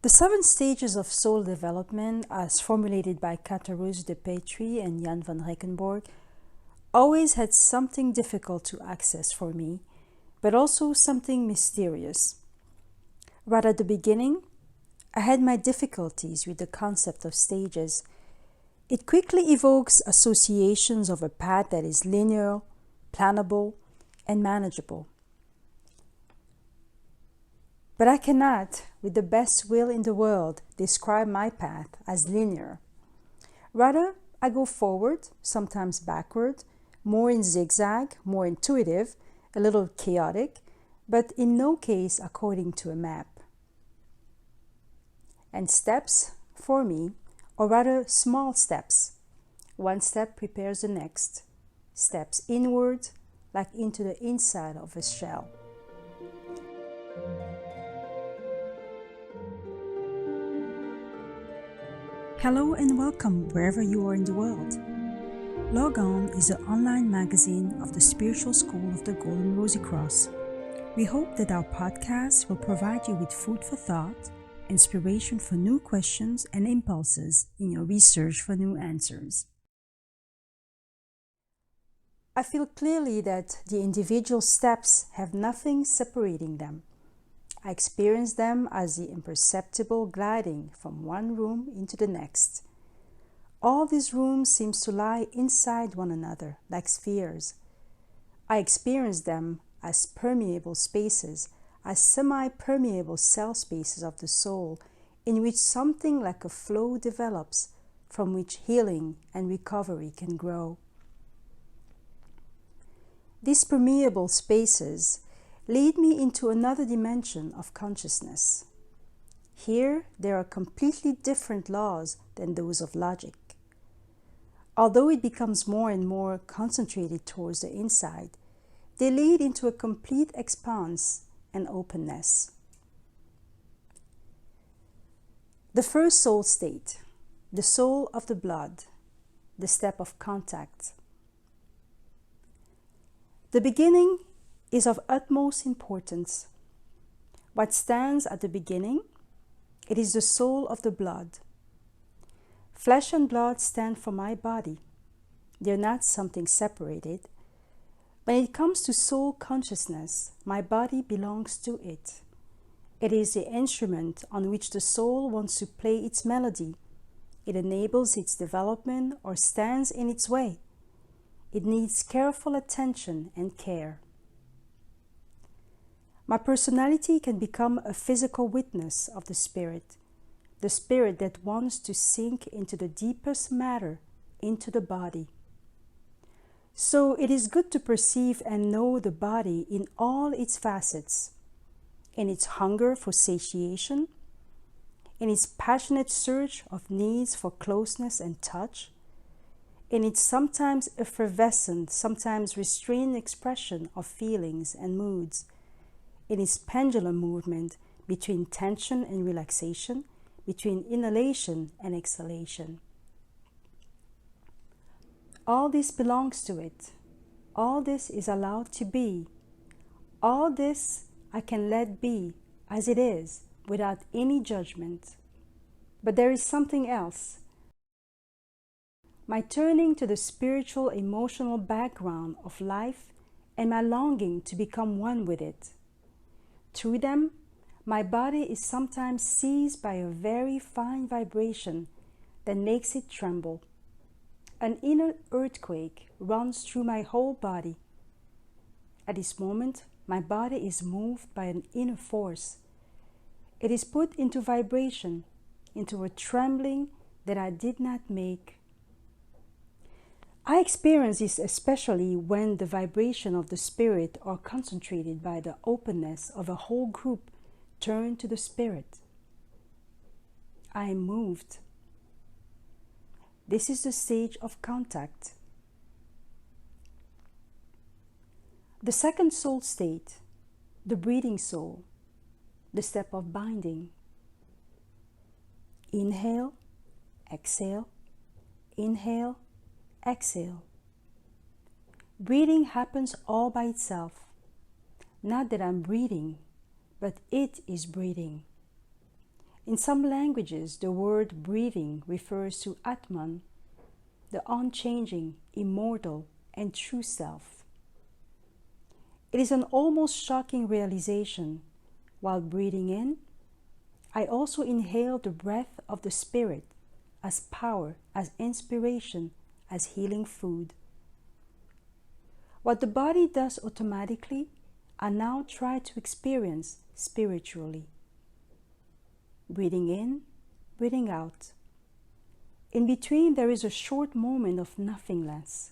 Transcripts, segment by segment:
The 7 stages of soul development, as formulated by Catharose de Petri and Jan van Rijckenborgh, always had something difficult to access for me, but also something mysterious. Right at the beginning, I had my difficulties with the concept of stages. It quickly evokes associations of a path that is linear, plannable, and manageable. But I cannot, with the best will in the world, describe my path as linear. Rather, I go forward, sometimes backward, more in zigzag, more intuitive, a little chaotic, but in no case according to a map. And steps, for me, or rather small steps. One step prepares the next. Steps inward, like into the inside of a shell. Hello and welcome wherever you are in the world. Logon is an online magazine of the spiritual school of the Golden Rosycross. We hope that our podcast will provide you with food for thought, inspiration for new questions and impulses in your research for new answers. I feel clearly that the individual steps have nothing separating them. I experience them as the imperceptible gliding from one room into the next. All these rooms seem to lie inside one another, like spheres. I experience them as permeable spaces, as semi-permeable cell spaces of the soul, in which something like a flow develops, from which healing and recovery can grow. These permeable spaces lead me into another dimension of consciousness. Here, there are completely different laws than those of logic. Although it becomes more and more concentrated towards the inside, they lead into a complete expanse and openness. The first soul state, the soul of the blood, the step of contact. The beginning is of utmost importance. What stands at the beginning? It is the soul of the blood. Flesh and blood stand for my body. They're not something separated. When it comes to soul consciousness, my body belongs to it. It is the instrument on which the soul wants to play its melody. It enables its development or stands in its way. It needs careful attention and care. My personality can become a physical witness of the spirit that wants to sink into the deepest matter, into the body. So it is good to perceive and know the body in all its facets, in its hunger for satiation, in its passionate search of needs for closeness and touch, in its sometimes effervescent, sometimes restrained expression of feelings and moods, in its pendulum movement between tension and relaxation, between inhalation and exhalation. All this belongs to it. All this is allowed to be. All this I can let be as it is, without any judgment. But there is something else. My turning to the spiritual, emotional background of life and my longing to become one with it. Through them, my body is sometimes seized by a very fine vibration that makes it tremble. An inner earthquake runs through my whole body. At this moment, my body is moved by an inner force. It is put into vibration, into a trembling that I did not make. I experience this especially when the vibration of the spirit are concentrated by the openness of a whole group turned to the spirit. I am moved. This is the stage of contact. The second soul state, the breathing soul, the step of binding. Inhale, exhale, inhale, exhale. Breathing happens all by itself. Not that I'm breathing, but it is breathing. In some languages, the word breathing refers to Atman, the unchanging, immortal, and true self. It is an almost shocking realization. While breathing in, I also inhale the breath of the Spirit as power, as inspiration, as healing food. What the body does automatically, I now try to experience spiritually. Breathing in, breathing out. In between, there is a short moment of nothingness.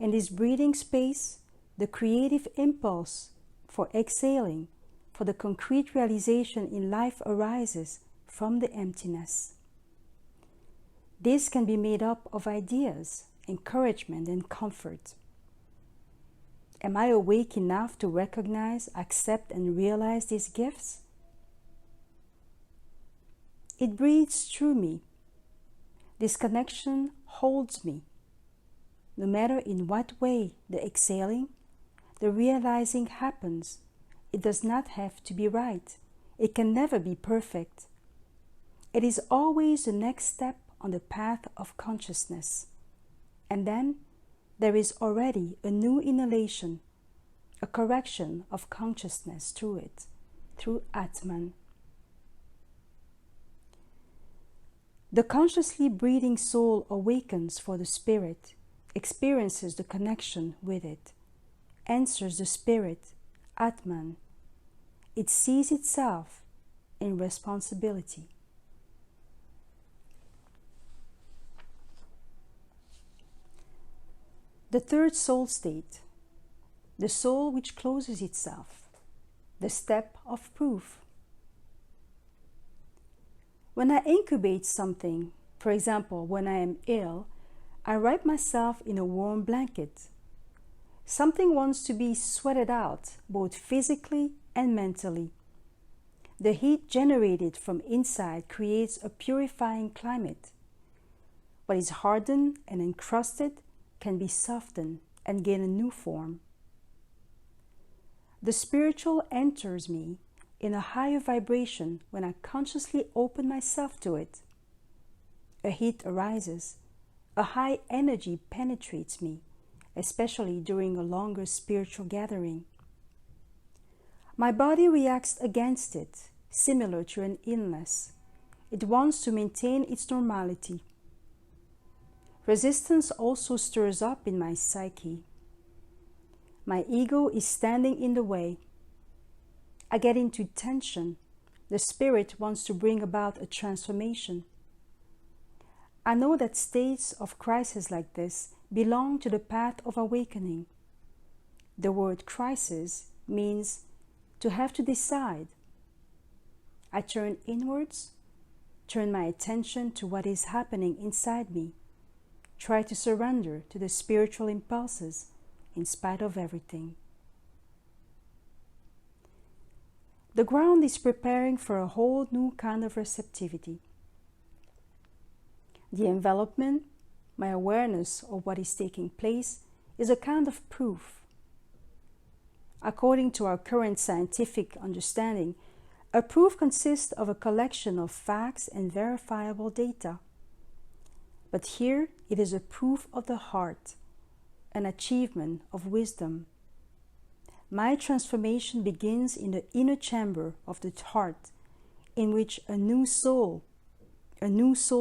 In this breathing space, the creative impulse for exhaling, for the concrete realization in life arises from the emptiness. This can be made up of ideas, encouragement, and comfort. Am I awake enough to recognize, accept, and realize these gifts? It breathes through me. This connection holds me. No matter in what way the exhaling, the realizing happens, it does not have to be right. It can never be perfect. It is always the next step on the path of consciousness. And then there is already a new inhalation, a correction of consciousness through it, through Atman. The consciously breathing soul awakens for the spirit, experiences the connection with it, answers the spirit, Atman. It sees itself in responsibility. The third soul state, the soul which closes itself, the step of proof. When I incubate something, for example, when I am ill, I wrap myself in a warm blanket. Something wants to be sweated out, both physically and mentally. The heat generated from inside creates a purifying climate. What is hardened and encrusted can be softened and gain a new form. The spiritual enters me in a higher vibration when I consciously open myself to it. A heat arises, a high energy penetrates me, especially during a longer spiritual gathering. My body reacts against it, similar to an illness. It wants to maintain its normality. Resistance also stirs up in my psyche. My ego is standing in the way. I get into tension. The spirit wants to bring about a transformation. I know that states of crisis like this belong to the path of awakening. The word crisis means to have to decide. I turn inwards, turn my attention to what is happening inside me. Try to surrender to the spiritual impulses in spite of everything. The ground is preparing for a whole new kind of receptivity. The envelopment, my awareness of what is taking place, is a kind of proof. According to our current scientific understanding, a proof consists of a collection of facts and verifiable data. But here it is a proof of the heart, an achievement of wisdom. My transformation begins in the inner chamber of the heart, in which a new soul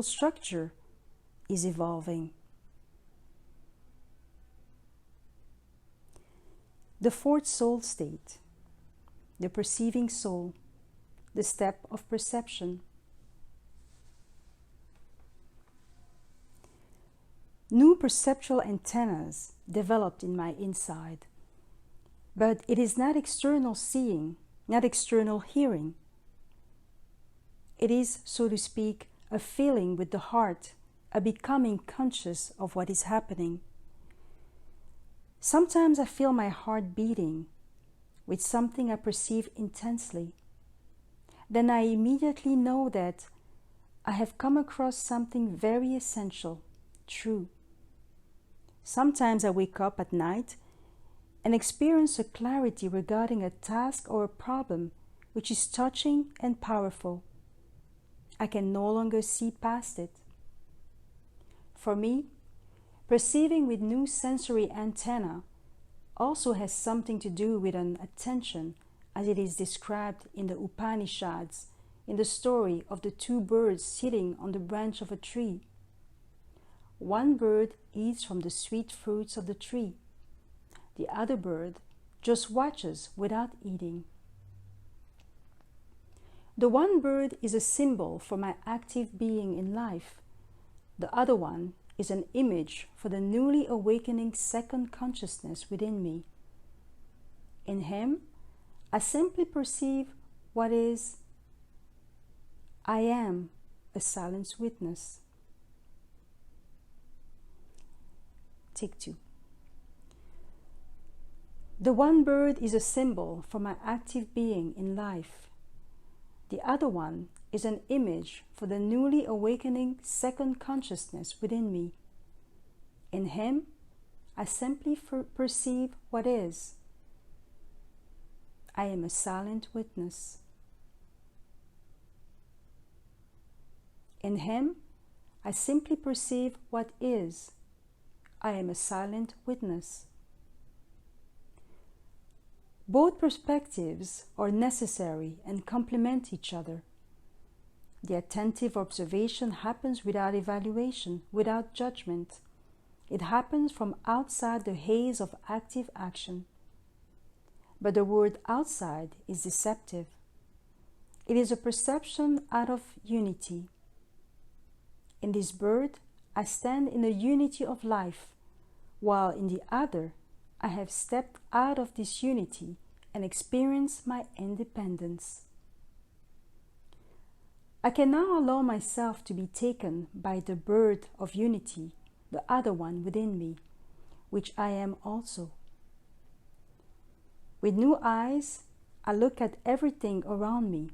structure is evolving. The fourth soul state, the perceiving soul, the step of perception. New perceptual antennas developed in my inside. But it is not external seeing, not external hearing. It is, so to speak, a feeling with the heart, a becoming conscious of what is happening. Sometimes I feel my heart beating with something I perceive intensely. Then I immediately know that I have come across something very essential, true. Sometimes I wake up at night and experience a clarity regarding a task or a problem which is touching and powerful. I can no longer see past it. For me, perceiving with new sensory antenna also has something to do with an attention as it is described in the Upanishads in the story of the two birds sitting on the branch of a tree. One bird eats from the sweet fruits of the tree. The other bird just watches without eating. The one bird is a symbol for my active being in life. The other one is an image for the newly awakening second consciousness within me. In him, I simply perceive what is. I am a silent witness. Take 2. The one bird is a symbol for my active being in life. The other one is an image for the newly awakening second consciousness within me. In him, I simply perceive what is. I am a silent witness. In him, I simply perceive what is. I am a silent witness. Both perspectives are necessary and complement each other. The attentive observation happens without evaluation, without judgment. It happens from outside the haze of active action. But the word outside is deceptive. It is a perception out of unity. In this bird, I stand in the unity of life, while in the other, I have stepped out of this unity and experienced my independence. I can now allow myself to be taken by the bird of unity, the other one within me, which I am also. With new eyes, I look at everything around me.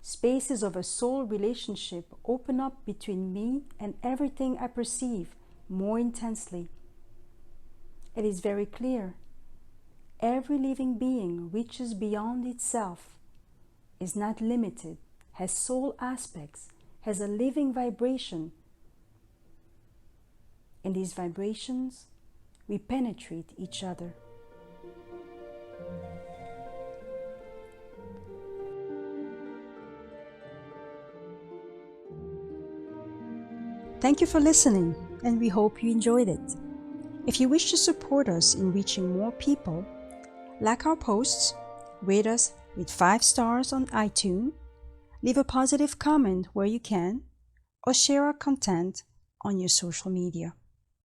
Spaces of a soul relationship open up between me and everything I perceive more intensely. It is very clear. Every living being reaches beyond itself, is not limited, has soul aspects, has a living vibration. In these vibrations, we penetrate each other. Thank you for listening, and we hope you enjoyed it. If you wish to support us in reaching more people, like our posts, rate us with 5 stars on iTunes, leave a positive comment where you can, or share our content on your social media.